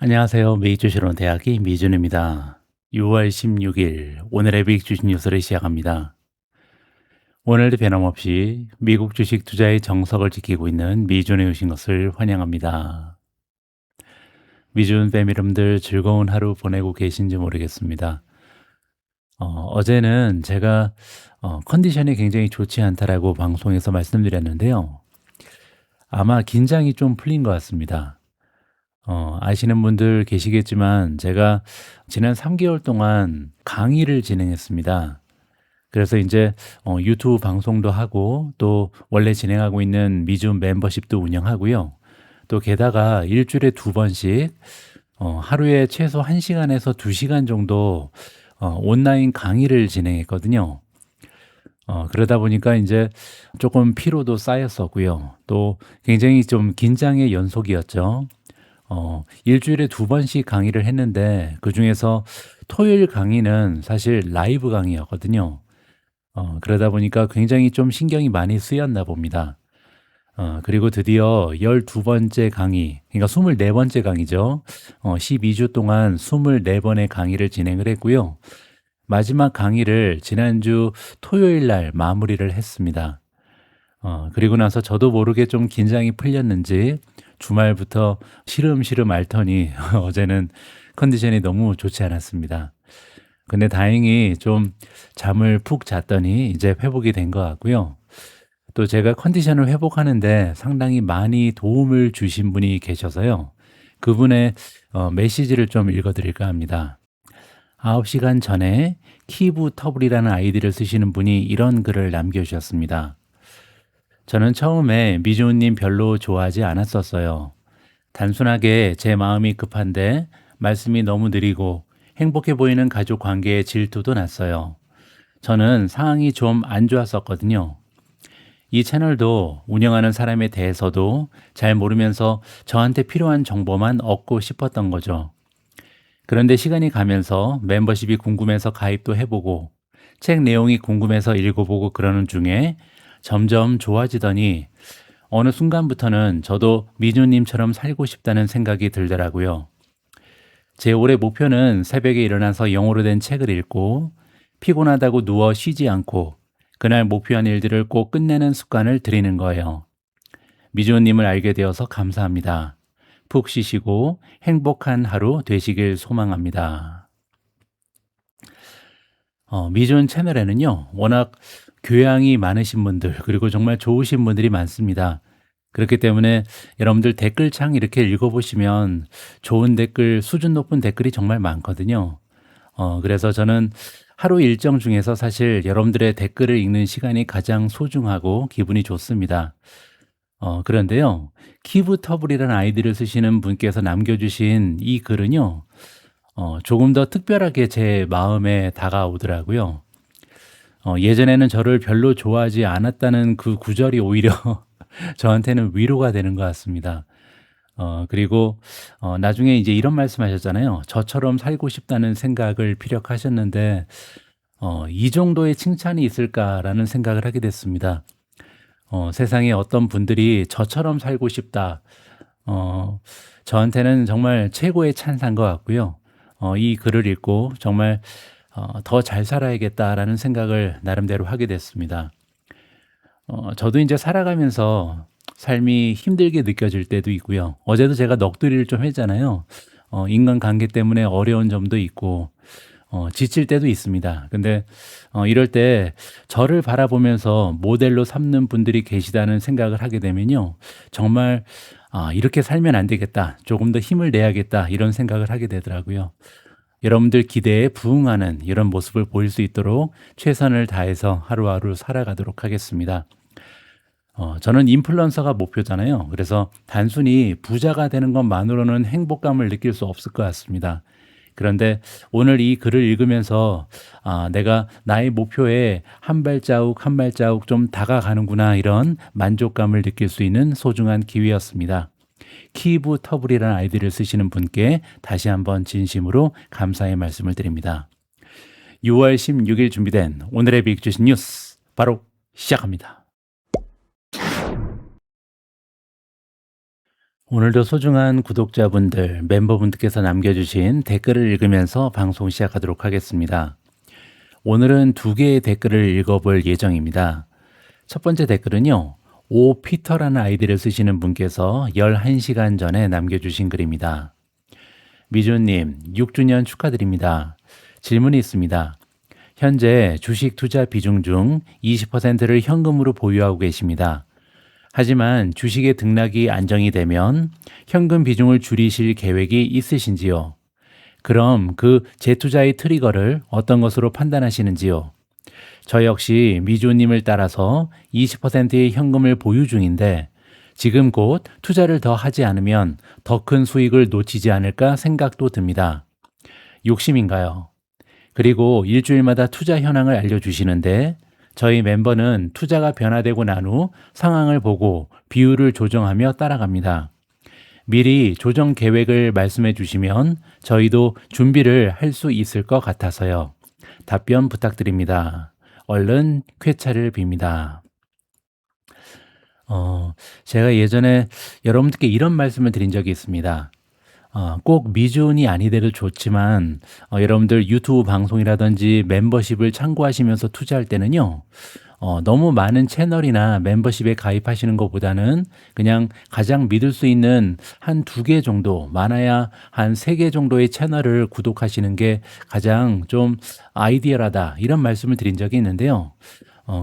안녕하세요. 메이주시론 대학의 미준입니다. 6월 16일 오늘의 빅 주식 뉴스를 시작합니다. 오늘도 변함없이 미국 주식 투자의 정석을 지키고 있는 미준에 오신 것을 환영합니다. 미준 팬 여러분들 즐거운 하루 보내고 계신지 모르겠습니다. 어제는 제가 컨디션이 굉장히 좋지 않다라고 방송에서 말씀드렸는데요. 아마 긴장이 좀 풀린 것 같습니다. 아시는 분들 계시겠지만 제가 지난 3개월 동안 강의를 진행했습니다. 그래서 이제 유튜브 방송도 하고 또 원래 진행하고 있는 미줌 멤버십도 운영하고요. 또 게다가 일주일에 2번씩 하루에 최소 1시간에서 2시간 정도 온라인 강의를 진행했거든요. 그러다 보니까 이제 조금 피로도 쌓였었고요. 또 굉장히 좀 긴장의 연속이었죠. 일주일에 2번씩 강의를 했는데 그중에서 토요일 강의는 사실 라이브 강의였거든요. 그러다 보니까 굉장히 좀 신경이 많이 쓰였나 봅니다. 그리고 드디어 12번째 강의, 그러니까 24번째 강의죠. 12주 동안 24번의 강의를 진행을 했고요. 마지막 강의를 지난주 토요일 날 마무리를 했습니다. 그리고 나서 저도 모르게 좀 긴장이 풀렸는지 주말부터 시름시름 앓더니 어제는 컨디션이 너무 좋지 않았습니다. 근데 다행히 좀 잠을 푹 잤더니 이제 회복이 된 것 같고요. 또 제가 컨디션을 회복하는데 상당히 많이 도움을 주신 분이 계셔서요. 그분의 메시지를 좀 읽어드릴까 합니다. 9시간 전에 키브 터블이라는 아이디를 쓰시는 분이 이런 글을 남겨주셨습니다. 저는 처음에 미주님 별로 좋아하지 않았었어요. 단순하게 제 마음이 급한데 말씀이 너무 느리고 행복해 보이는 가족 관계에 질투도 났어요. 저는 상황이 좀 안 좋았었거든요. 이 채널도 운영하는 사람에 대해서도 잘 모르면서 저한테 필요한 정보만 얻고 싶었던 거죠. 그런데 시간이 가면서 멤버십이 궁금해서 가입도 해보고 책 내용이 궁금해서 읽어보고 그러는 중에 점점 좋아지더니 어느 순간부터는 저도 미주님처럼 살고 싶다는 생각이 들더라고요. 제 올해 목표는 새벽에 일어나서 영어로 된 책을 읽고 피곤하다고 누워 쉬지 않고 그날 목표한 일들을 꼭 끝내는 습관을 들이는 거예요. 미주님을 알게 되어서 감사합니다. 푹 쉬시고 행복한 하루 되시길 소망합니다. 미존 채널에는요, 워낙 교양이 많으신 분들, 그리고 정말 좋으신 분들이 많습니다. 그렇기 때문에 여러분들 댓글창 이렇게 읽어보시면 좋은 댓글, 수준 높은 댓글이 정말 많거든요. 그래서 저는 하루 일정 중에서 사실 여러분들의 댓글을 읽는 시간이 가장 소중하고 기분이 좋습니다. 그런데요, 키브터블이라는 아이디를 쓰시는 분께서 남겨주신 이 글은요, 조금 더 특별하게 제 마음에 다가오더라고요. 예전에는 저를 별로 좋아하지 않았다는 그 구절이 오히려 저한테는 위로가 되는 것 같습니다. 그리고 나중에 이제 이런 말씀하셨잖아요. 저처럼 살고 싶다는 생각을 피력하셨는데 이 정도의 칭찬이 있을까라는 생각을 하게 됐습니다. 세상에 어떤 분들이 저처럼 살고 싶다. 저한테는 정말 최고의 찬사인 것 같고요. 이 글을 읽고 정말 더 잘 살아야겠다라는 생각을 나름대로 하게 됐습니다. 저도 이제 살아가면서 삶이 힘들게 느껴질 때도 있고요. 어제도 제가 넋두리를 좀 했잖아요. 인간관계 때문에 어려운 점도 있고, 지칠 때도 있습니다. 근데 이럴 때 저를 바라보면서 모델로 삼는 분들이 계시다는 생각을 하게 되면요. 정말 이렇게 살면 안 되겠다. 조금 더 힘을 내야겠다. 이런 생각을 하게 되더라고요. 여러분들 기대에 부응하는 이런 모습을 보일 수 있도록 최선을 다해서 하루하루 살아가도록 하겠습니다. 저는 인플루언서가 목표잖아요. 그래서 단순히 부자가 되는 것만으로는 행복감을 느낄 수 없을 것 같습니다. 그런데 오늘 이 글을 읽으면서 내가 나의 목표에 한 발자국 한 발자국 좀 다가가는구나 이런 만족감을 느낄 수 있는 소중한 기회였습니다. 키브 터블이라는 아이디를 쓰시는 분께 다시 한번 진심으로 감사의 말씀을 드립니다. 6월 16일 준비된 오늘의 빅 주식 뉴스 바로 시작합니다. 오늘도 소중한 구독자분들, 멤버분들께서 남겨주신 댓글을 읽으면서 방송 시작하도록 하겠습니다. 오늘은 두 개의 댓글을 읽어볼 예정입니다. 첫 번째 댓글은요, 오피터라는 아이디를 쓰시는 분께서 11시간 전에 남겨주신 글입니다. 미주님, 6주년 축하드립니다. 질문이 있습니다. 현재 주식 투자 비중 중 20%를 현금으로 보유하고 계십니다. 하지만 주식의 등락이 안정이 되면 현금 비중을 줄이실 계획이 있으신지요? 그럼 그 재투자의 트리거를 어떤 것으로 판단하시는지요? 저 역시 미주님을 따라서 20%의 현금을 보유 중인데 지금 곧 투자를 더 하지 않으면 더 큰 수익을 놓치지 않을까 생각도 듭니다. 욕심인가요? 그리고 일주일마다 투자 현황을 알려주시는데 저희 멤버는 투자가 변화되고 난 후 상황을 보고 비율을 조정하며 따라갑니다. 미리 조정 계획을 말씀해 주시면 저희도 준비를 할 수 있을 것 같아서요. 답변 부탁드립니다. 얼른 쾌차를 빕니다. 제가 예전에 여러분들께 이런 말씀을 드린 적이 있습니다. 꼭 미준이 아니더라도 좋지만 여러분들 유튜브 방송이라든지 멤버십을 참고하시면서 투자할 때는요. 너무 많은 채널이나 멤버십에 가입하시는 것보다는 그냥 가장 믿을 수 있는 한 2개 정도, 많아야 한 3개 정도의 채널을 구독하시는 게 가장 좀 아이디어라다 이런 말씀을 드린 적이 있는데요.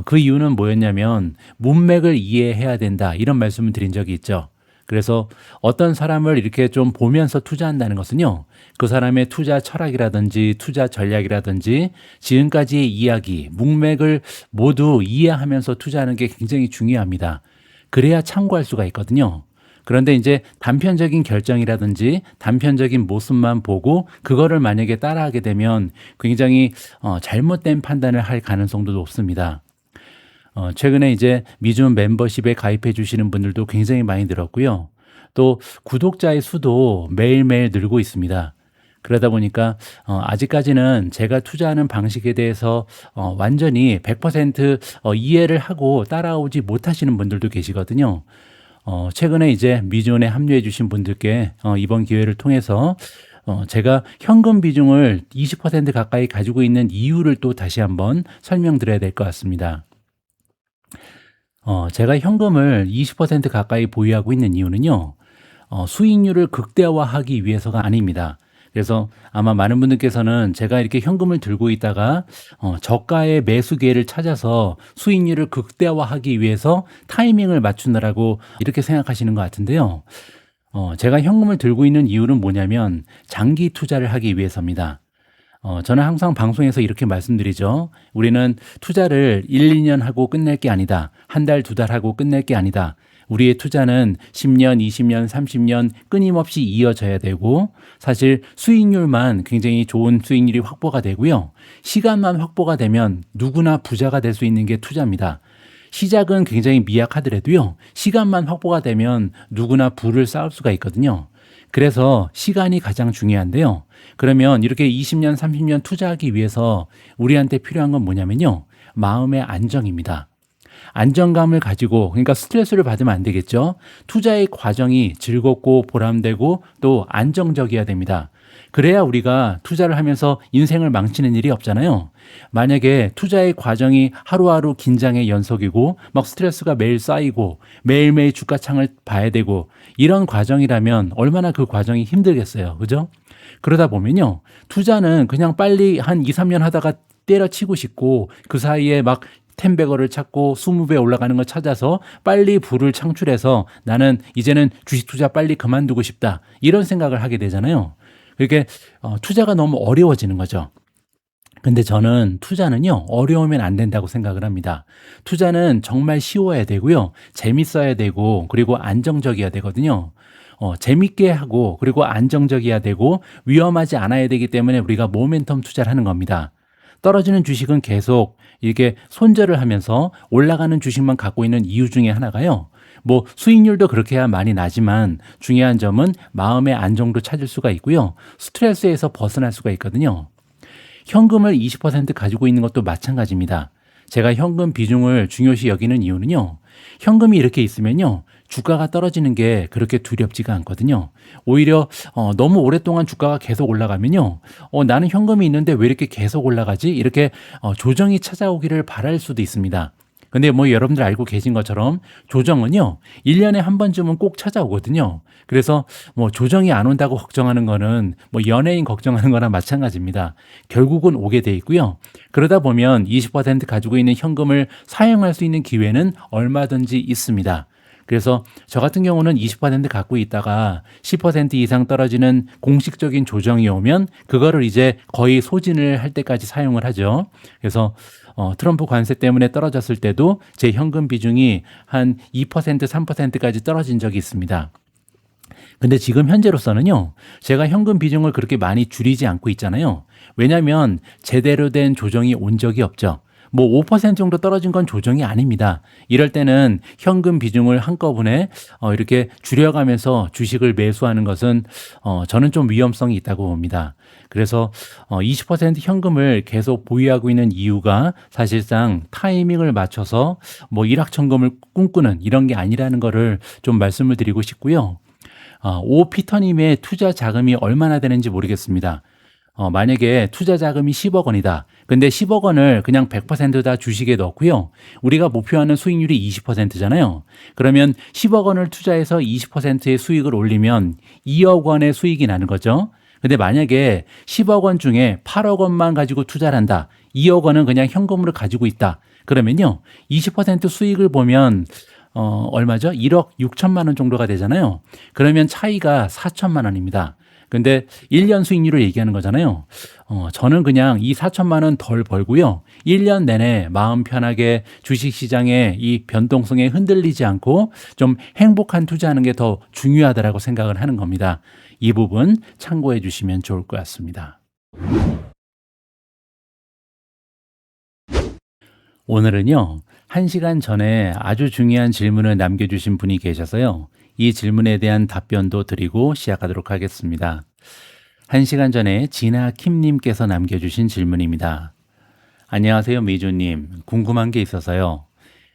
그 이유는 뭐였냐면 문맥을 이해해야 된다 이런 말씀을 드린 적이 있죠. 그래서 어떤 사람을 이렇게 좀 보면서 투자한다는 것은요, 그 사람의 투자 철학이라든지 투자 전략이라든지 지금까지의 이야기, 문맥을 모두 이해하면서 투자하는 게 굉장히 중요합니다. 그래야 참고할 수가 있거든요. 그런데 이제 단편적인 결정이라든지 단편적인 모습만 보고 그거를 만약에 따라하게 되면 굉장히 잘못된 판단을 할 가능성도 높습니다. 최근에 이제 미준 멤버십에 가입해 주시는 분들도 굉장히 많이 늘었고요. 또 구독자의 수도 매일매일 늘고 있습니다. 그러다 보니까 아직까지는 제가 투자하는 방식에 대해서 완전히 100% 이해를 하고 따라오지 못하시는 분들도 계시거든요. 최근에 이제 미준에 합류해 주신 분들께 이번 기회를 통해서 제가 현금 비중을 20% 가까이 가지고 있는 이유를 또 다시 한번 설명드려야 될 것 같습니다. 제가 현금을 20% 가까이 보유하고 있는 이유는요, 수익률을 극대화하기 위해서가 아닙니다. 그래서 아마 많은 분들께서는 제가 이렇게 현금을 들고 있다가 저가의 매수 기회를 찾아서 수익률을 극대화하기 위해서 타이밍을 맞추느라고 이렇게 생각하시는 것 같은데요. 제가 현금을 들고 있는 이유는 뭐냐면 장기 투자를 하기 위해서입니다. 저는 항상 방송에서 이렇게 말씀드리죠. 우리는 투자를 1, 2년 하고 끝낼 게 아니다. 한 달, 2달 하고 끝낼 게 아니다. 우리의 투자는 10년, 20년, 30년 끊임없이 이어져야 되고 사실 수익률만 굉장히 좋은 수익률이 확보가 되고요. 시간만 확보가 되면 누구나 부자가 될 수 있는 게 투자입니다. 시작은 굉장히 미약하더라도요. 시간만 확보가 되면 누구나 부를 쌓을 수가 있거든요. 그래서 시간이 가장 중요한데요. 그러면 이렇게 20년, 30년 투자하기 위해서 우리한테 필요한 건 뭐냐면요. 마음의 안정입니다. 안정감을 가지고, 그러니까 스트레스를 받으면 안 되겠죠. 투자의 과정이 즐겁고 보람되고 또 안정적이어야 됩니다. 그래야 우리가 투자를 하면서 인생을 망치는 일이 없잖아요. 만약에 투자의 과정이 하루하루 긴장의 연속이고 막 스트레스가 매일 쌓이고 매일매일 주가창을 봐야 되고 이런 과정이라면 얼마나 그 과정이 힘들겠어요. 그죠? 그러다 보면요. 투자는 그냥 빨리 한 2, 3년 하다가 때려치고 싶고 그 사이에 막 10배거를 찾고 20배 올라가는 걸 찾아서 빨리 부를 창출해서 나는 이제는 주식 투자 빨리 그만두고 싶다. 이런 생각을 하게 되잖아요. 그렇게 투자가 너무 어려워지는 거죠. 근데 저는 투자는요, 어려우면 안 된다고 생각을 합니다. 투자는 정말 쉬워야 되고요, 재밌어야 되고, 그리고 안정적이어야 되거든요. 재밌게 하고, 그리고 안정적이어야 되고, 위험하지 않아야 되기 때문에 우리가 모멘텀 투자를 하는 겁니다. 떨어지는 주식은 계속 이렇게 손절을 하면서 올라가는 주식만 갖고 있는 이유 중에 하나가요. 뭐 수익률도 그렇게 해야 많이 나지만 중요한 점은 마음의 안정도 찾을 수가 있고요. 스트레스에서 벗어날 수가 있거든요. 현금을 20% 가지고 있는 것도 마찬가지입니다. 제가 현금 비중을 중요시 여기는 이유는요. 현금이 이렇게 있으면요. 주가가 떨어지는 게 그렇게 두렵지가 않거든요. 오히려 너무 오랫동안 주가가 계속 올라가면요. 나는 현금이 있는데 왜 이렇게 계속 올라가지? 이렇게 조정이 찾아오기를 바랄 수도 있습니다. 근데 뭐 여러분들 알고 계신 것처럼 조정은요, 1년에 한 번쯤은 꼭 찾아오거든요. 그래서 뭐 조정이 안 온다고 걱정하는 거는 뭐 연예인 걱정하는 거나 마찬가지입니다. 결국은 오게 돼 있고요. 그러다 보면 20% 가지고 있는 현금을 사용할 수 있는 기회는 얼마든지 있습니다. 그래서 저 같은 경우는 20% 갖고 있다가 10% 이상 떨어지는 공식적인 조정이 오면 그거를 이제 거의 소진을 할 때까지 사용을 하죠. 그래서 트럼프 관세 때문에 떨어졌을 때도 제 현금 비중이 한 2%, 3%까지 떨어진 적이 있습니다. 근데 지금 현재로서는요, 제가 현금 비중을 그렇게 많이 줄이지 않고 있잖아요. 왜냐하면 제대로 된 조정이 온 적이 없죠. 뭐 5% 정도 떨어진 건 조정이 아닙니다. 이럴 때는 현금 비중을 한꺼번에 이렇게 줄여가면서 주식을 매수하는 것은 저는 좀 위험성이 있다고 봅니다. 그래서 20% 현금을 계속 보유하고 있는 이유가 사실상 타이밍을 맞춰서 뭐 일확천금을 꿈꾸는 이런 게 아니라는 거를 좀 말씀을 드리고 싶고요. 오 피터님의 투자 자금이 얼마나 되는지 모르겠습니다. 만약에 투자 자금이 10억 원이다. 근데 10억 원을 그냥 100%다 주식에 넣고요. 우리가 목표하는 수익률이 20%잖아요. 그러면 10억 원을 투자해서 20%의 수익을 올리면 2억 원의 수익이 나는 거죠. 근데 만약에 10억 원 중에 8억 원만 가지고 투자를 한다. 2억 원은 그냥 현금으로 가지고 있다. 그러면요. 20% 수익을 보면 얼마죠? 1억 6천만 원 정도가 되잖아요. 그러면 차이가 4천만 원입니다. 근데 1년 수익률을 얘기하는 거잖아요. 저는 그냥 이 4천만 원 덜 벌고요. 1년 내내 마음 편하게 주식시장의 이 변동성에 흔들리지 않고 좀 행복한 투자하는 게 더 중요하다라고 생각을 하는 겁니다. 이 부분 참고해 주시면 좋을 것 같습니다. 오늘은요, 1시간 전에 아주 중요한 질문을 남겨주신 분이 계셔서요. 이 질문에 대한 답변도 드리고 시작하도록 하겠습니다. 1시간 전에 진아킴님께서 남겨주신 질문입니다. 안녕하세요, 미주님. 궁금한 게 있어서요.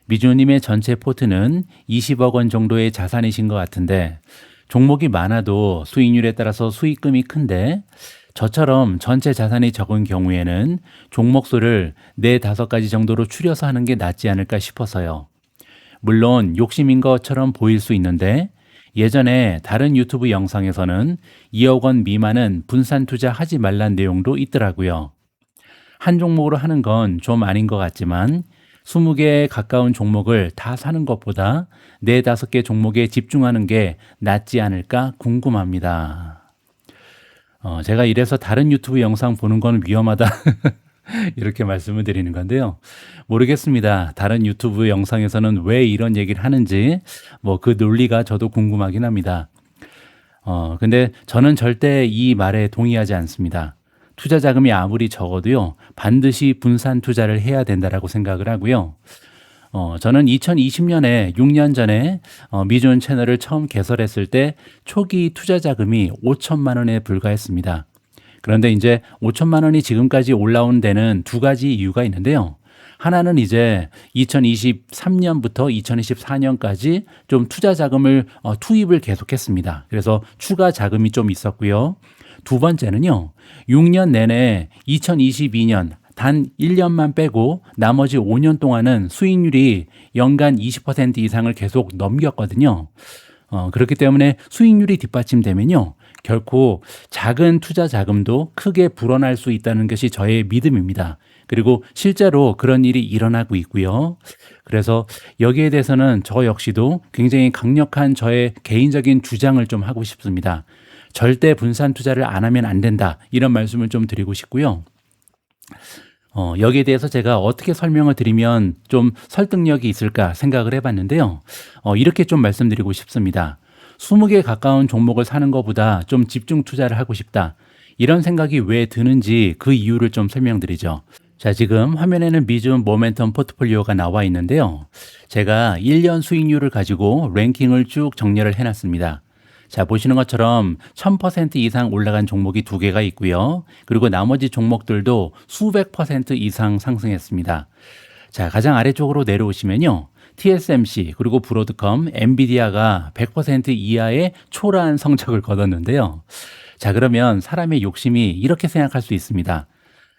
미주님의 전체 포트는 20억 원 정도의 자산이신 것 같은데 종목이 많아도 수익률에 따라서 수익금이 큰데 저처럼 전체 자산이 적은 경우에는 종목 수를 4, 5가지 정도로 줄여서 하는 게 낫지 않을까 싶어서요. 물론 욕심인 것처럼 보일 수 있는데 예전에 다른 유튜브 영상에서는 2억 원 미만은 분산 투자하지 말란 내용도 있더라고요. 한 종목으로 하는 건 좀 아닌 것 같지만 20개에 가까운 종목을 다 사는 것보다 4, 5개 종목에 집중하는 게 낫지 않을까 궁금합니다. 제가 이래서 다른 유튜브 영상 보는 건 위험하다 이렇게 말씀을 드리는 건데요. 모르겠습니다. 다른 유튜브 영상에서는 왜 이런 얘기를 하는지 뭐 그 논리가 저도 궁금하긴 합니다. 근데 저는 절대 이 말에 동의하지 않습니다. 투자 자금이 아무리 적어도요, 반드시 분산 투자를 해야 된다라고 생각을 하고요. 저는 2020년에 6년 전에 미존 채널을 처음 개설했을 때 초기 투자 자금이 5천만 원에 불과했습니다. 그런데 이제 5천만 원이 지금까지 올라온 데는 2가지 이유가 있는데요. 하나는 이제 2023년부터 2024년까지 좀 투자 자금을 투입을 계속했습니다. 그래서 추가 자금이 좀 있었고요. 두 번째는요. 6년 내내 2022년 단 1년만 빼고 나머지 5년 동안은 수익률이 연간 20% 이상을 계속 넘겼거든요. 그렇기 때문에 수익률이 뒷받침되면요. 결코 작은 투자 자금도 크게 불어날 수 있다는 것이 저의 믿음입니다. 그리고 실제로 그런 일이 일어나고 있고요. 그래서 여기에 대해서는 저 역시도 굉장히 강력한 저의 개인적인 주장을 좀 하고 싶습니다. 절대 분산 투자를 안 하면 안 된다. 이런 말씀을 좀 드리고 싶고요. 여기에 대해서 제가 어떻게 설명을 드리면 좀 설득력이 있을까 생각을 해봤는데요. 이렇게 좀 말씀드리고 싶습니다. 20개 가까운 종목을 사는 것보다 좀 집중 투자를 하고 싶다. 이런 생각이 왜 드는지 그 이유를 좀 설명드리죠. 자, 지금 화면에는 미준 모멘텀 포트폴리오가 나와 있는데요. 제가 1년 수익률을 가지고 랭킹을 쭉 정렬을 해놨습니다. 자, 보시는 것처럼 1000% 이상 올라간 종목이 2개가 있고요. 그리고 나머지 종목들도 수백 퍼센트 이상 상승했습니다. 자, 가장 아래쪽으로 내려오시면요. TSMC 그리고 브로드컴, 엔비디아가 100% 이하의 초라한 성적을 거뒀는데요. 자, 그러면 사람의 욕심이 이렇게 생각할 수 있습니다.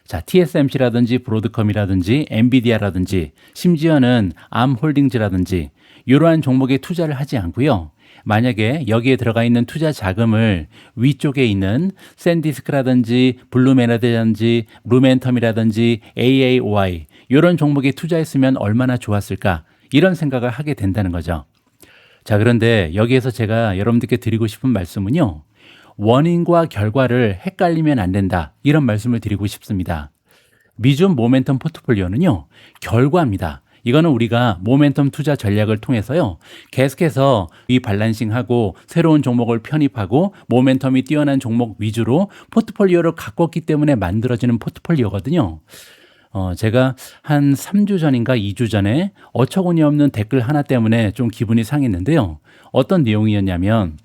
자, TSMC라든지 브로드컴이라든지 엔비디아라든지 심지어는 암홀딩즈라든지 이러한 종목에 투자를 하지 않고요. 만약에 여기에 들어가 있는 투자 자금을 위쪽에 있는 샌디스크라든지 블룸에너지라든지 루멘텀이라든지 AAOI 이런 종목에 투자했으면 얼마나 좋았을까 이런 생각을 하게 된다는 거죠. 자, 그런데 여기에서 제가 여러분들께 드리고 싶은 말씀은요. 원인과 결과를 헷갈리면 안 된다 이런 말씀을 드리고 싶습니다. 미준 모멘텀 포트폴리오는요. 결과입니다. 이거는 우리가 모멘텀 투자 전략을 통해서요. 계속해서 리밸런싱하고 새로운 종목을 편입하고 모멘텀이 뛰어난 종목 위주로 포트폴리오를 가꿨기 때문에 만들어지는 포트폴리오거든요. 제가 한 3주 전인가 2주 전에 어처구니 없는 댓글 하나 때문에 좀 기분이 상했는데요. 어떤 내용이었냐면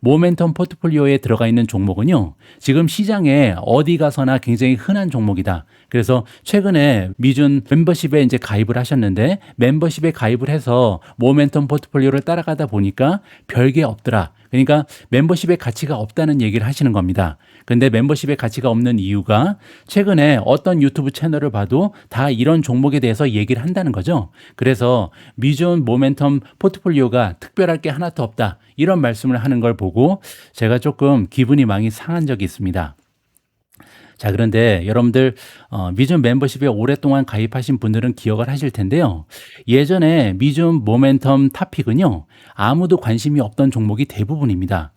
모멘텀 포트폴리오에 들어가 있는 종목은요. 지금 시장에 어디 가서나 굉장히 흔한 종목이다. 그래서 최근에 미준 멤버십에 이제 가입을 하셨는데 멤버십에 가입을 해서 모멘텀 포트폴리오를 따라가다 보니까 별게 없더라. 그러니까 멤버십의 가치가 없다는 얘기를 하시는 겁니다. 근데 멤버십의 가치가 없는 이유가 최근에 어떤 유튜브 채널을 봐도 다 이런 종목에 대해서 얘기를 한다는 거죠. 그래서 미준 모멘텀 포트폴리오가 특별할 게 하나도 없다. 이런 말씀을 하는 걸 보고 제가 조금 기분이 많이 상한 적이 있습니다. 자, 그런데 여러분들 미준 멤버십에 오랫동안 가입하신 분들은 기억을 하실 텐데요. 예전에 미준 모멘텀 탑픽은요. 아무도 관심이 없던 종목이 대부분입니다.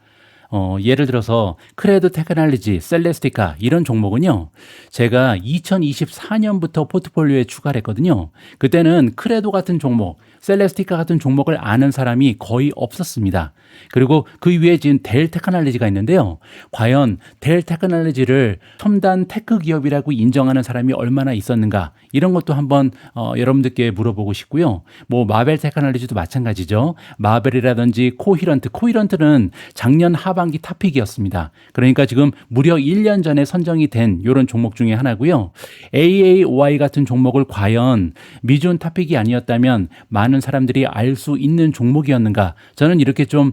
예를 들어서 크레드 테크놀로지, 셀레스티카 이런 종목은요. 제가 2024년부터 포트폴리오에 추가를 했거든요. 그때는 크레도 같은 종목, 셀레스티카 같은 종목을 아는 사람이 거의 없었습니다. 그리고 그 위에 지금 델 테크놀로지가 있는데요. 과연 델 테크놀로지를 첨단 테크 기업이라고 인정하는 사람이 얼마나 있었는가 이런 것도 한번 여러분들께 물어보고 싶고요. 뭐 마벨 테크놀로지도 마찬가지죠. 마벨이라든지 코히런트는 작년 하반기 탑픽이었습니다. 그러니까 지금 무려 1년 전에 선정이 된 이런 종목 중에 하나고요. AAOI 같은 종목을 과연 미준 탑픽이 아니었다면 많은 사람들이 알 수 있는 종목이었는가? 저는 이렇게 좀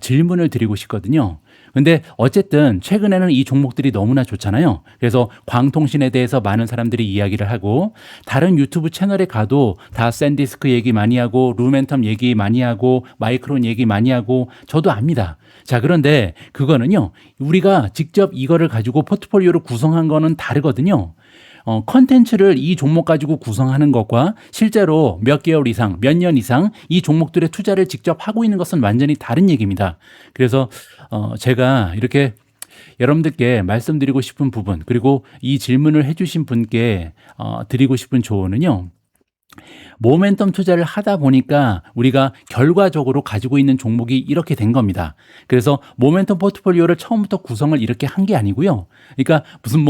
질문을 드리고 싶거든요. 근데 어쨌든 최근에는 이 종목들이 너무나 좋잖아요. 그래서 광통신에 대해서 많은 사람들이 이야기를 하고 다른 유튜브 채널에 가도 다 샌디스크 얘기 많이 하고 루멘텀 얘기 많이 하고 마이크론 얘기 많이 하고 저도 압니다. 자, 그런데 그거는요. 우리가 직접 이거를 가지고 포트폴리오를 구성한 거는 다르거든요. 컨텐츠를 이 종목 가지고 구성하는 것과 실제로 몇 개월 이상, 몇 년 이상 이 종목들의 투자를 직접 하고 있는 것은 완전히 다른 얘기입니다. 그래서 제가 이렇게 여러분들께 말씀드리고 싶은 부분 그리고 이 질문을 해주신 분께 드리고 싶은 조언은요. 모멘텀 투자를 하다 보니까 우리가 결과적으로 가지고 있는 종목이 이렇게 된 겁니다. 그래서 모멘텀 포트폴리오를 처음부터 구성을 이렇게 한 게 아니고요. 그러니까 무슨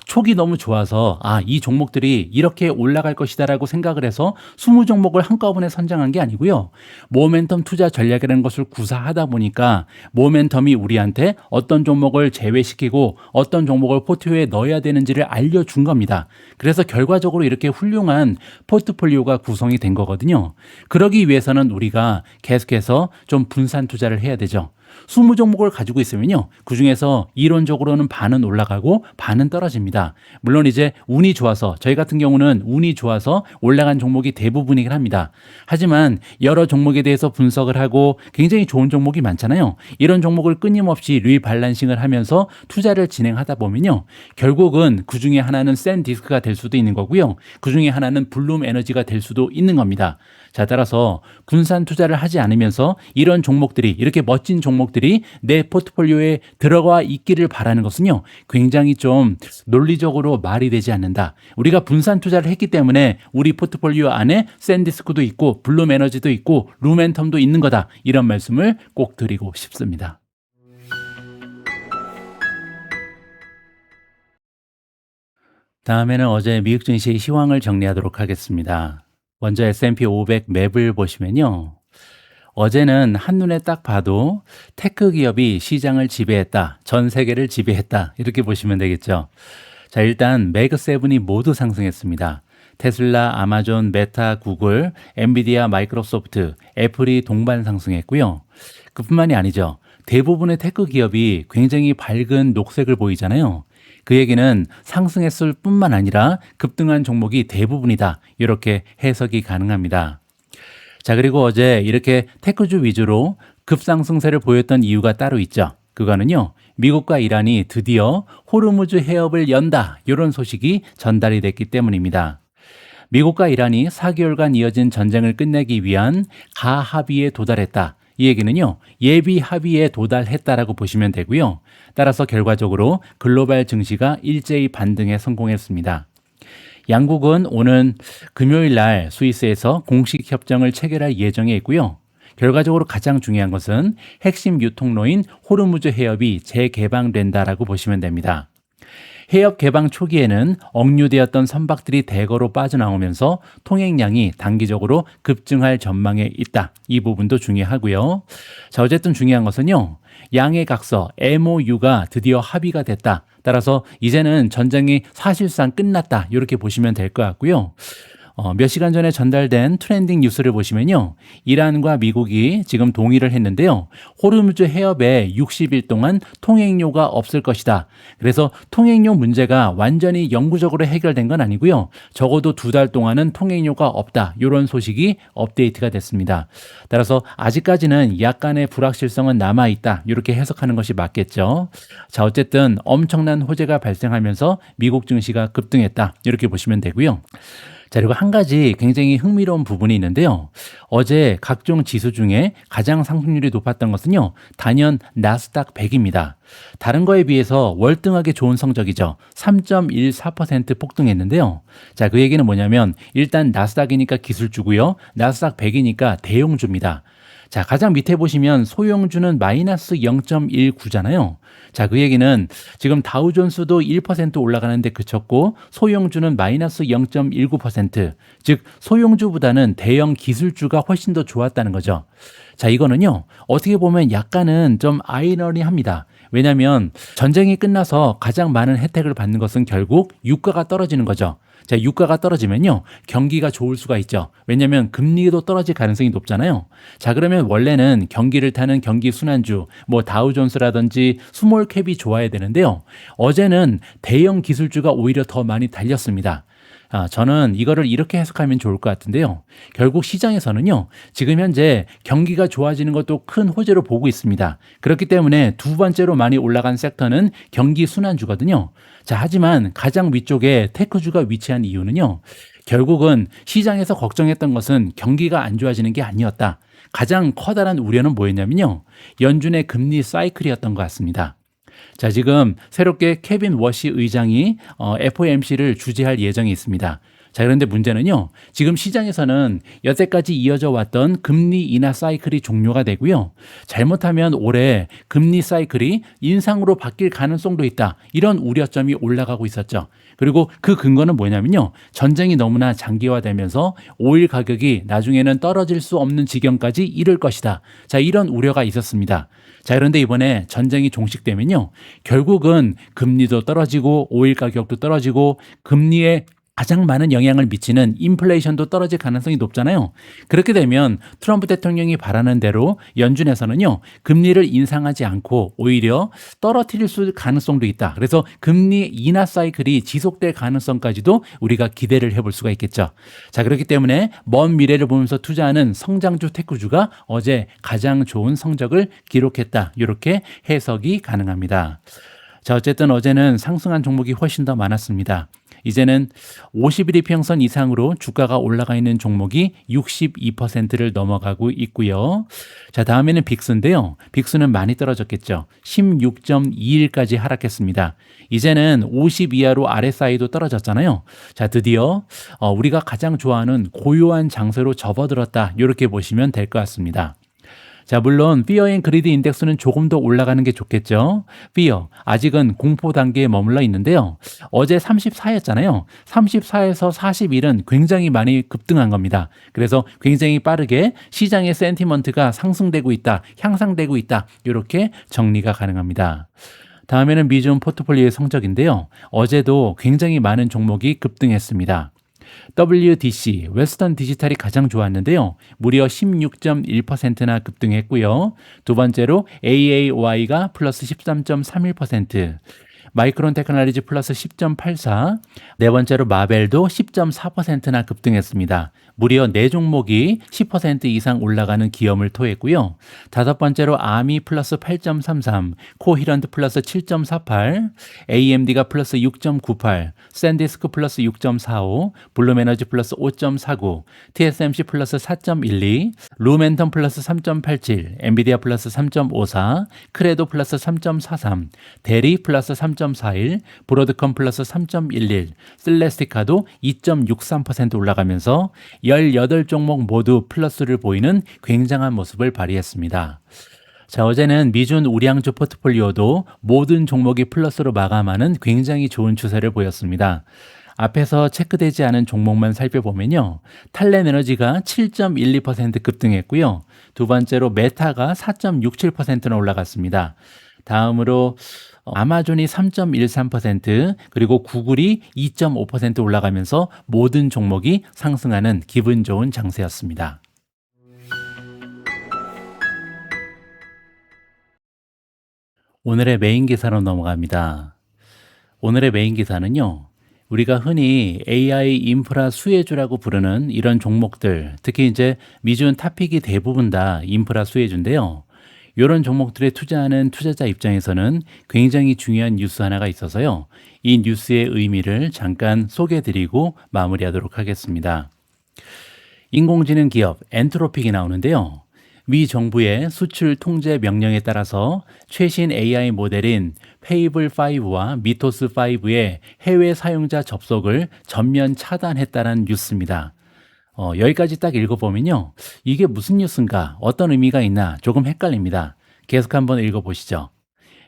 촉이 너무 좋아서 이 종목들이 이렇게 올라갈 것이다라고 생각을 해서 20종목을 한꺼번에 선정한 게 아니고요. 모멘텀 투자 전략이라는 것을 구사하다 보니까 모멘텀이 우리한테 어떤 종목을 제외시키고 어떤 종목을 포트folio에 넣어야 되는지를 알려준 겁니다. 그래서 결과적으로 이렇게 훌륭한 포트폴리오가 구성이 된 거거든요. 그러기 위해서는 우리가 계속해서 좀 분산 투자를 해야 되죠. 20종목을 가지고 있으면요. 그중에서 이론적으로는 반은 올라가고 반은 떨어집니다. 물론 이제 운이 좋아서 저희 같은 경우는 운이 좋아서 올라간 종목이 대부분이긴 합니다. 하지만 여러 종목에 대해서 분석을 하고 굉장히 좋은 종목이 많잖아요. 이런 종목을 끊임없이 리밸런싱을 하면서 투자를 진행하다 보면요. 결국은 그중에 하나는 샌디스크가 될 수도 있는 거고요. 그중에 하나는 블룸 에너지가 될 수도 있는 겁니다. 자, 따라서 분산 투자를 하지 않으면서 이런 종목들이 이렇게 멋진 종목들이 내 포트폴리오에 들어가 있기를 바라는 것은요. 굉장히 좀 논리적으로 말이 되지 않는다. 우리가 분산 투자를 했기 때문에 우리 포트폴리오 안에 샌디스크도 있고 블룸 에너지도 있고 루멘텀도 있는 거다. 이런 말씀을 꼭 드리고 싶습니다. 다음에는 어제 미국 증시의 시황을 정리하도록 하겠습니다. 먼저 S&P 500 맵을 보시면요. 어제는 한눈에 딱 봐도 테크 기업이 시장을 지배했다. 전 세계를 지배했다. 이렇게 보시면 되겠죠. 자, 일단 매그 세븐이 모두 상승했습니다. 테슬라, 아마존, 메타, 구글, 엔비디아, 마이크로소프트, 애플이 동반 상승했고요. 그뿐만이 아니죠. 대부분의 테크 기업이 굉장히 밝은 녹색을 보이잖아요. 그 얘기는 상승했을 뿐만 아니라 급등한 종목이 대부분이다. 이렇게 해석이 가능합니다. 자, 그리고 어제 이렇게 테크주 위주로 급상승세를 보였던 이유가 따로 있죠. 그거는요, 미국과 이란이 드디어 호르무즈 해협을 연다, 이런 소식이 전달이 됐기 때문입니다. 미국과 이란이 4개월간 이어진 전쟁을 끝내기 위한 가합의에 도달했다. 이 얘기는요, 예비 합의에 도달했다라고 보시면 되고요. 따라서 결과적으로 글로벌 증시가 일제히 반등에 성공했습니다. 양국은 오는 금요일 날 스위스에서 공식 협정을 체결할 예정에 있고요. 결과적으로 가장 중요한 것은 핵심 유통로인 호르무즈 해협이 재개방된다라고 보시면 됩니다. 해협 개방 초기에는 억류되었던 선박들이 대거로 빠져나오면서 통행량이 단기적으로 급증할 전망에 있다. 이 부분도 중요하고요. 자, 어쨌든 중요한 것은요, 양해 각서 MOU가 드디어 합의가 됐다. 따라서 이제는 전쟁이 사실상 끝났다. 이렇게 보시면 될 것 같고요. 몇 시간 전에 전달된 트렌딩 뉴스를 보시면요, 이란과 미국이 지금 동의를 했는데요, 호르무즈 해협에 60일 동안 통행료가 없을 것이다. 그래서 통행료 문제가 완전히 영구적으로 해결된 건 아니고요, 적어도 2달 동안은 통행료가 없다. 이런 소식이 업데이트가 됐습니다. 따라서 아직까지는 약간의 불확실성은 남아있다. 이렇게 해석하는 것이 맞겠죠. 자, 어쨌든 엄청난 호재가 발생하면서 미국 증시가 급등했다. 이렇게 보시면 되고요. 자, 그리고 한 가지 굉장히 흥미로운 부분이 있는데요. 어제 각종 지수 중에 가장 상승률이 높았던 것은요, 단연 나스닥 100입니다. 다른 거에 비해서 월등하게 좋은 성적이죠. 3.14% 폭등했는데요. 자, 그 얘기는 뭐냐면 일단 나스닥이니까 기술주고요. 나스닥 100이니까 대형주입니다. 자, 가장 밑에 보시면 소형주는 마이너스 0.19잖아요. 자, 그 얘기는 지금 다우존스도 1% 올라가는데 그쳤고 소형주는 마이너스 0.19%, 즉 소형주보다는 대형 기술주가 훨씬 더 좋았다는 거죠. 자, 이거는요, 어떻게 보면 약간은 좀 아이러니합니다. 왜냐하면 전쟁이 끝나서 가장 많은 혜택을 받는 것은 결국 유가가 떨어지는 거죠. 자, 유가가 떨어지면요, 경기가 좋을 수가 있죠. 왜냐하면 금리도 떨어질 가능성이 높잖아요. 자, 그러면 원래는 경기를 타는 경기 순환주, 뭐 다우존스라든지 스몰캡이 좋아야 되는데요. 어제는 대형 기술주가 오히려 더 많이 달렸습니다. 저는 이거를 이렇게 해석하면 좋을 것 같은데요. 결국 시장에서는요, 지금 현재 경기가 좋아지는 것도 큰 호재로 보고 있습니다. 그렇기 때문에 두 번째로 많이 올라간 섹터는 경기 순환주거든요. 자, 하지만 가장 위쪽에 테크주가 위치한 이유는요, 결국은 시장에서 걱정했던 것은 경기가 안 좋아지는 게 아니었다. 가장 커다란 우려는 뭐였냐면요, 연준의 금리 사이클이었던 것 같습니다. 자, 지금 새롭게 케빈 워시 의장이 FOMC를 주재할 예정이 있습니다. 자, 그런데 문제는요, 지금 시장에서는 여태까지 이어져 왔던 금리 인하 사이클이 종료가 되고요, 잘못하면 올해 금리 사이클이 인상으로 바뀔 가능성도 있다, 이런 우려점이 올라가고 있었죠. 그리고 그 근거는 뭐냐면요, 전쟁이 너무나 장기화되면서 오일 가격이 나중에는 떨어질 수 없는 지경까지 이를 것이다. 자, 이런 우려가 있었습니다. 자, 그런데 이번에 전쟁이 종식되면요, 결국은 금리도 떨어지고 오일 가격도 떨어지고 금리에 가장 많은 영향을 미치는 인플레이션도 떨어질 가능성이 높잖아요. 그렇게 되면 트럼프 대통령이 바라는 대로 연준에서는요, 금리를 인상하지 않고 오히려 떨어뜨릴 수 가능성도 있다. 그래서 금리 인하 사이클이 지속될 가능성까지도 우리가 기대를 해볼 수가 있겠죠. 자, 그렇기 때문에 먼 미래를 보면서 투자하는 성장주 테크주가 어제 가장 좋은 성적을 기록했다. 이렇게 해석이 가능합니다. 자, 어쨌든 어제는 상승한 종목이 훨씬 더 많았습니다. 이제는 50일 이평선 이상으로 주가가 올라가 있는 종목이 62%를 넘어가고 있고요. 자, 다음에는 빅스인데요. 빅스는 많이 떨어졌겠죠. 16.21까지 하락했습니다. 이제는 50 이하로 RSI도 떨어졌잖아요. 자, 드디어 우리가 가장 좋아하는 고요한 장세로 접어들었다. 이렇게 보시면 될 것 같습니다. 자, 물론 Fear and Greed 인덱스는 조금 더 올라가는 게 좋겠죠. Fear, 아직은 공포 단계에 머물러 있는데요. 어제 34였잖아요. 34에서 41은 굉장히 많이 급등한 겁니다. 그래서 굉장히 빠르게 시장의 센티먼트가 상승되고 있다, 향상되고 있다, 이렇게 정리가 가능합니다. 다음에는 미중 포트폴리오의 성적인데요. 어제도 굉장히 많은 종목이 급등했습니다. WDC, 웨스턴 디지털이 가장 좋았는데요. 무려 16.1%나 급등했고요. 두 번째로 AAOI가 플러스 13.31%, 마이크론 테크놀로지 플러스 10.84, 네 번째로 마벨도 10.4%나 급등했습니다. 무려 4종목이 10% 이상 올라가는 기염을 토했고요. 다섯 번째로 아미 플러스 8.33, 코히런트 플러스 7.48, AMD가 플러스 6.98, 샌디스크 플러스 6.45, 블룸에너지 플러스 5.49, TSMC 플러스 4.12, 루멘텀 플러스 3.87, 엔비디아 플러스 3.54, 크레도 플러스 3.43, 대리 플러스 3.41, 브로드컴 플러스 3.11, 슬래스티카도 2.63% 올라가면서 18종목 모두 플러스를 보이는 굉장한 모습을 발휘했습니다. 자, 어제는 미준 우량주 포트폴리오도 모든 종목이 플러스로 마감하는 굉장히 좋은 추세를 보였습니다. 앞에서 체크되지 않은 종목만 살펴보면요. 탈렌에너지가 7.12% 급등했고요. 두 번째로 메타가 4.67%나 올라갔습니다. 다음으로 아마존이 3.13%, 그리고 구글이 2.5% 올라가면서 모든 종목이 상승하는 기분 좋은 장세였습니다. 오늘의 메인 기사로 넘어갑니다. 오늘의 메인 기사는요. 우리가 흔히 AI 인프라 수혜주라고 부르는 이런 종목들, 특히 이제 미준 탑픽이 대부분 다 인프라 수혜주인데요. 이런 종목들에 투자하는 투자자 입장에서는 굉장히 중요한 뉴스 하나가 있어서요. 이 뉴스의 의미를 잠깐 소개해드리고 마무리하도록 하겠습니다. 인공지능 기업 엔트로픽이 나오는데요. 미 정부의 수출 통제 명령에 따라서 최신 AI 모델인 페이블5와 미토스5의 해외 사용자 접속을 전면 차단했다는 뉴스입니다. 여기까지 딱 읽어보면요. 이게 무슨 뉴스인가, 어떤 의미가 있나 조금 헷갈립니다. 계속 한번 읽어보시죠.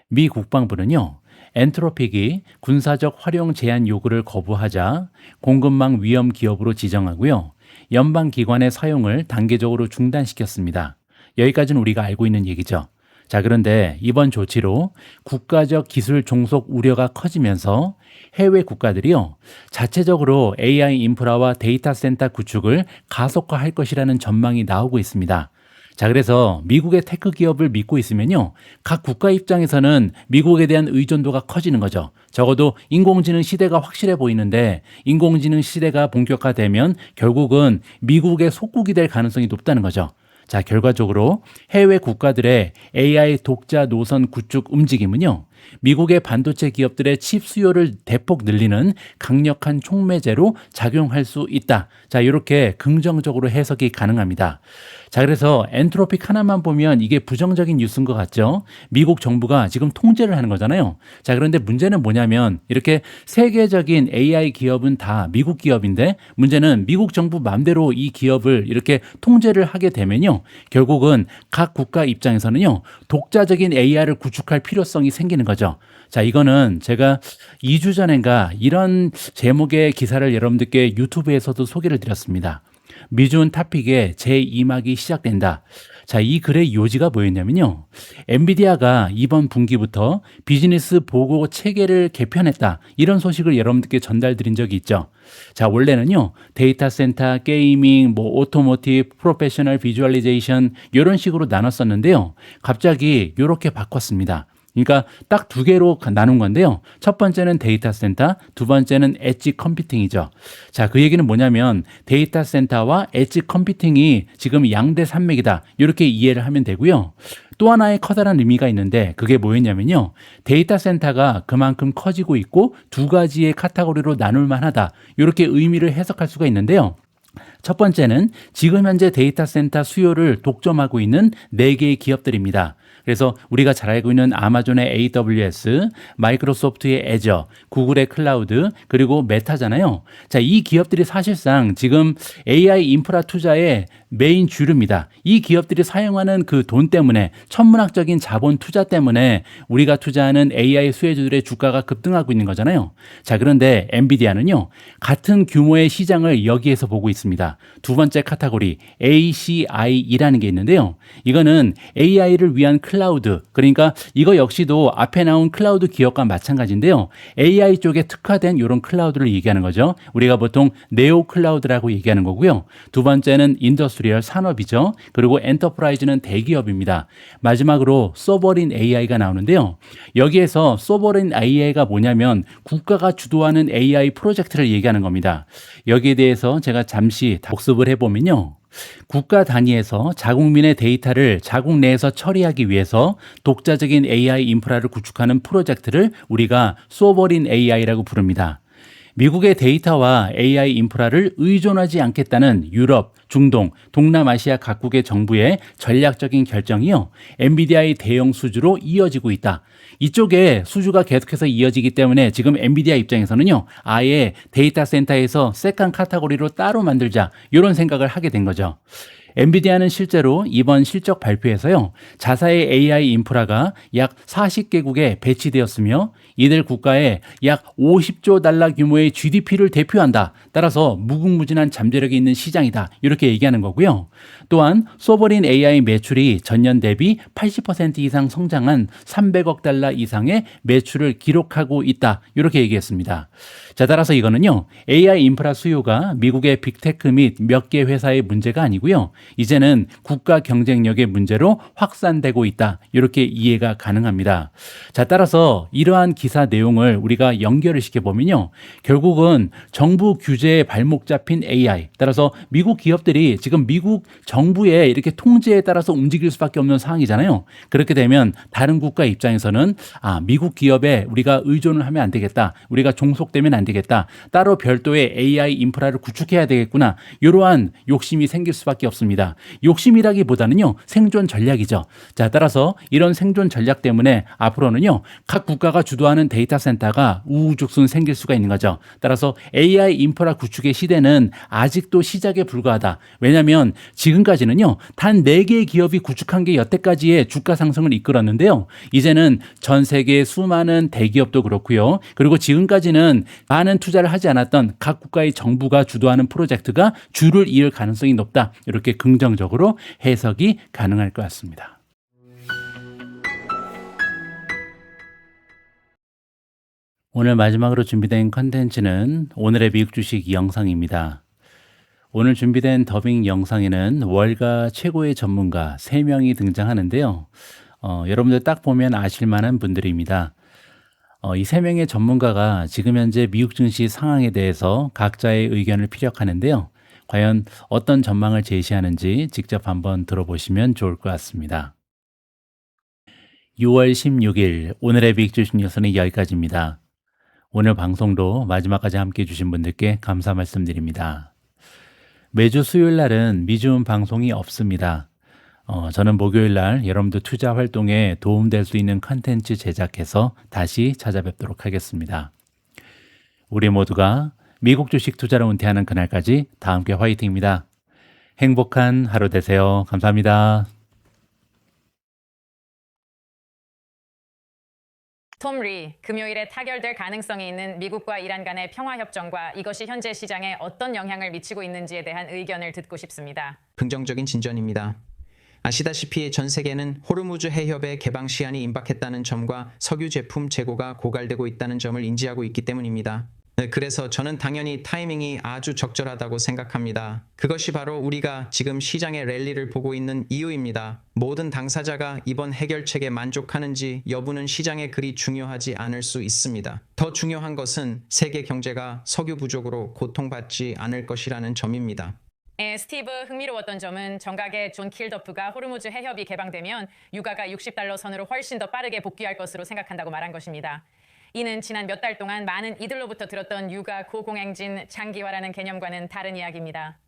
미 국방부는요. 엔트로픽이 군사적 활용 제한 요구를 거부하자 공급망 위험 기업으로 지정하고요. 연방기관의 사용을 단계적으로 중단시켰습니다. 여기까지는 우리가 알고 있는 얘기죠. 자, 그런데 이번 조치로 국가적 기술 종속 우려가 커지면서 해외 국가들이요, 자체적으로 AI 인프라와 데이터 센터 구축을 가속화할 것이라는 전망이 나오고 있습니다. 자, 그래서 미국의 테크 기업을 믿고 있으면요, 각 국가 입장에서는 미국에 대한 의존도가 커지는 거죠. 적어도 인공지능 시대가 확실해 보이는데 인공지능 시대가 본격화되면 결국은 미국의 속국이 될 가능성이 높다는 거죠. 자, 결과적으로 해외 국가들의 AI 독자 노선 구축 움직임은요, 미국의 반도체 기업들의 칩 수요를 대폭 늘리는 강력한 촉매제로 작용할 수 있다. 자, 이렇게 긍정적으로 해석이 가능합니다. 자, 그래서 엔트로픽 하나만 보면 이게 부정적인 뉴스인 것 같죠? 미국 정부가 지금 통제를 하는 거잖아요. 자, 그런데 문제는 뭐냐면 이렇게 세계적인 AI 기업은 다 미국 기업인데 문제는 미국 정부 맘대로 이 기업을 이렇게 통제를 하게 되면요, 결국은 각 국가 입장에서는요, 독자적인 AI를 구축할 필요성이 생기는 거죠. 자, 이거는 제가 2주 전인가 이런 제목의 기사를 여러분들께 유튜브에서도 소개를 드렸습니다. 미준 탑픽의 제2막이 시작된다. 자, 이 글의 요지가 뭐였냐면요. 엔비디아가 이번 분기부터 비즈니스 보고 체계를 개편했다. 이런 소식을 여러분들께 전달드린 적이 있죠. 자, 원래는요, 데이터 센터, 게이밍, 오토모티브, 프로페셔널 비주얼리제이션 이런 식으로 나눴었는데요. 갑자기 이렇게 바꿨습니다. 그러니까 딱 두 개로 나눈 건데요. 첫 번째는 데이터 센터, 두 번째는 엣지 컴퓨팅이죠. 자, 그 얘기는 뭐냐면 데이터 센터와 엣지 컴퓨팅이 지금 양대 산맥이다. 이렇게 이해를 하면 되고요. 또 하나의 커다란 의미가 있는데 그게 뭐였냐면요. 데이터 센터가 그만큼 커지고 있고 두 가지의 카테고리로 나눌 만하다. 이렇게 의미를 해석할 수가 있는데요. 첫 번째는 지금 현재 데이터 센터 수요를 독점하고 있는 4개의 기업들입니다. 그래서 우리가 잘 알고 있는 아마존의 AWS, 마이크로소프트의 애저, 구글의 클라우드, 그리고 메타잖아요. 자, 이 기업들이 사실상 지금 AI 인프라 투자에 메인 주류입니다. 이 기업들이 사용하는 그 돈 때문에 천문학적인 자본 투자 때문에 우리가 투자하는 AI 수혜주들의 주가가 급등하고 있는 거잖아요. 자, 그런데 엔비디아는요. 같은 규모의 시장을 여기에서 보고 있습니다. 두 번째 카테고리 ACI이라는 게 있는데요. 이거는 AI를 위한 클라우드, 그러니까 이거 역시도 앞에 나온 클라우드 기업과 마찬가지인데요. AI 쪽에 특화된 이런 클라우드를 얘기하는 거죠. 우리가 보통 네오 클라우드라고 얘기하는 거고요. 두 번째는 인더스트리얼 산업이죠. 그리고 엔터프라이즈는 대기업입니다. 마지막으로 소버린 AI가 나오는데요. 여기에서 소버린 AI가 뭐냐면 국가가 주도하는 AI 프로젝트를 얘기하는 겁니다. 여기에 대해서 제가 잠시 복습을 해보면요. 국가 단위에서 자국민의 데이터를 자국 내에서 처리하기 위해서 독자적인 AI 인프라를 구축하는 프로젝트를 우리가 소버린 AI라고 부릅니다. 미국의 데이터와 AI 인프라를 의존하지 않겠다는 유럽, 중동, 동남아시아 각국의 정부의 전략적인 결정이요. 엔비디아의 대형 수주로 이어지고 있다. 이쪽에 수주가 계속해서 이어지기 때문에 지금 엔비디아 입장에서는요. 아예 데이터 센터에서 세컨 카테고리로 따로 만들자 이런 생각을 하게 된 거죠. 엔비디아는 실제로 이번 실적 발표에서요. 자사의 AI 인프라가 약 40개국에 배치되었으며 이들 국가에 약 50조 달러 규모의 GDP를 대표한다. 따라서 무궁무진한 잠재력이 있는 시장이다. 이렇게 얘기하는 거고요. 또한 소버린 AI 매출이 전년 대비 80% 이상 성장한 300억 달러 이상의 매출을 기록하고 있다. 이렇게 얘기했습니다. 자, 따라서 이거는요. AI 인프라 수요가 미국의 빅테크 및 몇 개 회사의 문제가 아니고요. 이제는 국가 경쟁력의 문제로 확산되고 있다. 이렇게 이해가 가능합니다. 자, 따라서 이러한 기사 내용을 우리가 연결을 시켜보면요. 결국은 정부 규제에 발목 잡힌 AI. 따라서 미국 기업들이 지금 미국 정부의 이렇게 통제에 따라서 움직일 수밖에 없는 상황이잖아요. 그렇게 되면 다른 국가 입장에서는 미국 기업에 우리가 의존을 하면 안 되겠다. 우리가 종속되면 안 되겠다. 따로 별도의 AI 인프라를 구축해야 되겠구나. 이러한 욕심이 생길 수밖에 없습니다. 욕심이라기보다는요. 생존 전략이죠. 자, 따라서 이런 생존 전략 때문에 앞으로는요. 각 국가가 주도하는 데이터 센터가 우후죽순 생길 수가 있는 거죠. 따라서 AI 인프라 구축의 시대는 아직도 시작에 불과하다. 왜냐하면 지금까지는요. 단 4개의 기업이 구축한 게 여태까지의 주가 상승을 이끌었는데요. 이제는 전 세계 수많은 대기업도 그렇고요. 그리고 지금까지는 많은 투자를 하지 않았던 각 국가의 정부가 주도하는 프로젝트가 줄을 이을 가능성이 높다. 이렇게 긍정적으로 해석이 가능할 것 같습니다. 오늘 마지막으로 준비된 컨텐츠는 오늘의 미국 주식 영상입니다. 오늘 준비된 더빙 영상에는 월가 최고의 전문가 3명이 등장하는데요. 여러분들 딱 보면 아실 만한 분들입니다. 이 3명의 전문가가 지금 현재 미국 증시 상황에 대해서 각자의 의견을 피력하는데요. 과연 어떤 전망을 제시하는지 직접 한번 들어보시면 좋을 것 같습니다. 6월 16일 오늘의 미국 주식 뉴스는 여기까지입니다. 오늘 방송도 마지막까지 함께해 주신 분들께 감사 말씀드립니다. 매주 수요일 날은 미주음 방송이 없습니다. 저는 목요일 날 여러분들 투자 활동에 도움될 수 있는 컨텐츠 제작해서 다시 찾아뵙도록 하겠습니다. 우리 모두가 미국 주식 투자를 은퇴하는 그날까지 다 함께 화이팅입니다. 행복한 하루 되세요. 감사합니다. 톰 리, 금요일에 타결될 가능성이 있는 미국과 이란 간의 평화협정과 이것이 현재 시장에 어떤 영향을 미치고 있는지에 대한 의견을 듣고 싶습니다. 긍정적인 진전입니다. 아시다시피 전 세계는 호르무즈 해협의 개방 시한이 임박했다는 점과 석유 제품 재고가 고갈되고 있다는 점을 인지하고 있기 때문입니다. 그래서 저는 당연히 타이밍이 아주 적절하다고 생각합니다. 그것이 바로 우리가 지금 시장의 랠리를 보고 있는 이유입니다. 모든 당사자가 이번 해결책에 만족하는지 여부는 시장에 그리 중요하지 않을 수 있습니다. 더 중요한 것은 세계 경제가 석유 부족으로 고통받지 않을 것이라는 점입니다. 스티브, 흥미로웠던 점은 정각의 존 킬더프가 호르무즈 해협이 개방되면 유가가 $60 선으로 훨씬 더 빠르게 복귀할 것으로 생각한다고 말한 것입니다. 이는 지난 몇 달 동안 많은 이들로부터 들었던 유가 고공행진 장기화라는 개념과는 다른 이야기입니다.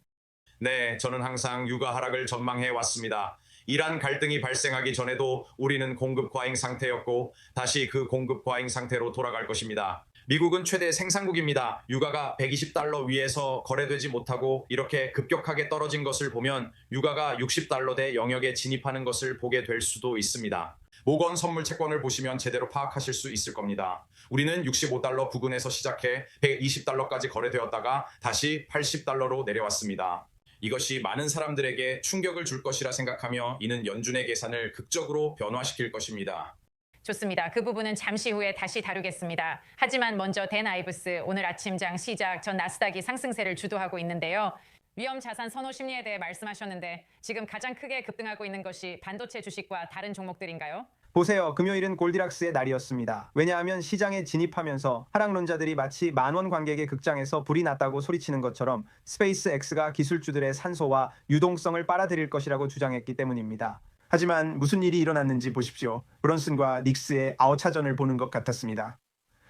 네, 저는 항상 유가 하락을 전망해 왔습니다. 이란 갈등이 발생하기 전에도 우리는 공급 과잉 상태였고 다시 그 공급 과잉 상태로 돌아갈 것입니다. 미국은 최대 생산국입니다. 유가가 120달러 위에서 거래되지 못하고 이렇게 급격하게 떨어진 것을 보면 유가가 60달러대 영역에 진입하는 것을 보게 될 수도 있습니다. 모건 선물 채권을 보시면 제대로 파악하실 수 있을 겁니다. 우리는 65달러 부근에서 시작해 120달러까지 거래되었다가 다시 80달러로 내려왔습니다. 이것이 많은 사람들에게 충격을 줄 것이라 생각하며 이는 연준의 계산을 극적으로 변화시킬 것입니다. 좋습니다. 그 부분은 잠시 후에 다시 다루겠습니다. 하지만 먼저 댄 아이브스, 오늘 아침장 시작 전 나스닥이 상승세를 주도하고 있는데요. 위험 자산 선호 심리에 대해 말씀하셨는데 지금 가장 크게 급등하고 있는 것이 반도체 주식과 다른 종목들인가요? 보세요. 금요일은 골디락스의 날이었습니다. 왜냐하면 시장에 진입하면서 하락론자들이 마치 만원 관객의 극장에서 불이 났다고 소리치는 것처럼 스페이스X가 기술주들의 산소와 유동성을 빨아들일 것이라고 주장했기 때문입니다. 하지만 무슨 일이 일어났는지 보십시오. 브런슨과 닉스의 아웃차전을 보는 것 같았습니다.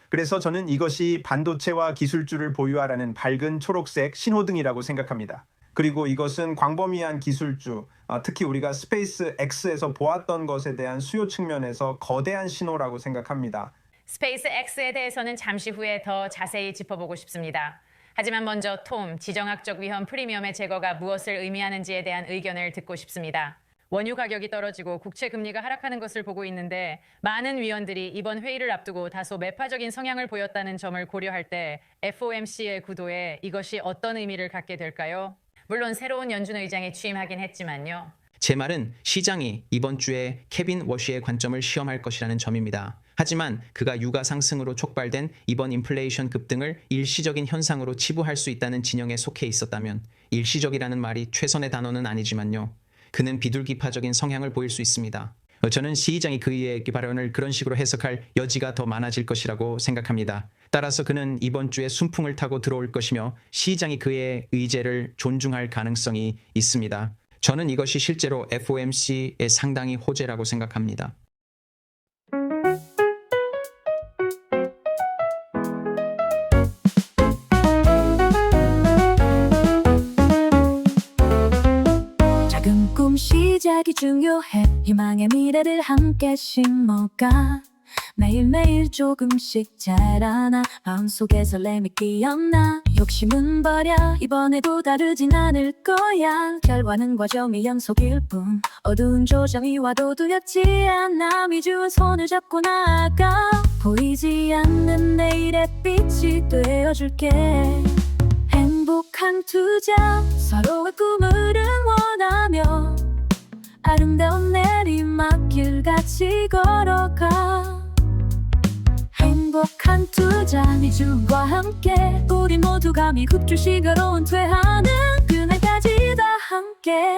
그래서 저는 이것이 반도체와 기술주를 보유하라는 밝은 초록색 신호등이라고 생각합니다. 그리고 이것은 광범위한 기술주, 특히 우리가 스페이스 X에서 보았던 것에 대한 수요 측면에서 거대한 신호라고 생각합니다. 스페이스 X에 대해서는 잠시 후에 더 자세히 짚어보고 싶습니다. 하지만 먼저 톰, 지정학적 위험 프리미엄의 제거가 무엇을 의미하는지에 대한 의견을 듣고 싶습니다. 원유 가격이 떨어지고 국채 금리가 하락하는 것을 보고 있는데 많은 위원들이 이번 회의를 앞두고 다소 매파적인 성향을 보였다는 점을 고려할 때 FOMC의 구도에 이것이 어떤 의미를 갖게 될까요? 물론 새로운 연준 의장이 취임하긴 했지만요. 제 말은 시장이 이번 주에 케빈 워시의 관점을 시험할 것이라는 점입니다. 하지만 그가 유가 상승으로 촉발된 이번 인플레이션 급등을 일시적인 현상으로 치부할 수 있다는 진영에 속해 있었다면 일시적이라는 말이 최선의 단어는 아니지만요. 그는 비둘기파적인 성향을 보일 수 있습니다. 저는 시장이 그의 발언을 그런 식으로 해석할 여지가 더 많아질 것이라고 생각합니다. 따라서 그는 이번 주에 순풍을 타고 들어올 것이며 시장이 그의 의제를 존중할 가능성이 있습니다. 저는 이것이 실제로 FOMC의 상당히 호재라고 생각합니다. 작은 꿈 시작이 중요해. 희망의 미래를 함께 심어가 매일매일 조금씩 자라나 마음속에 설렘이 끼었나. 욕심은 버려 이번에도 다르진 않을 거야. 결과는 과정의 연속일 뿐 어두운 조정이 와도 두렵지 않아. 미주은 손을 잡고 나아가 보이지 않는 내일의 빛이 되어줄게. 행복한 투자 서로의 꿈을 응원하며 아름다운 내리막길 같이 걸어가. 행복한 투자 미주와 함께 우리 모두가 미국 주식으로 은퇴하는 그날까지 다 함께.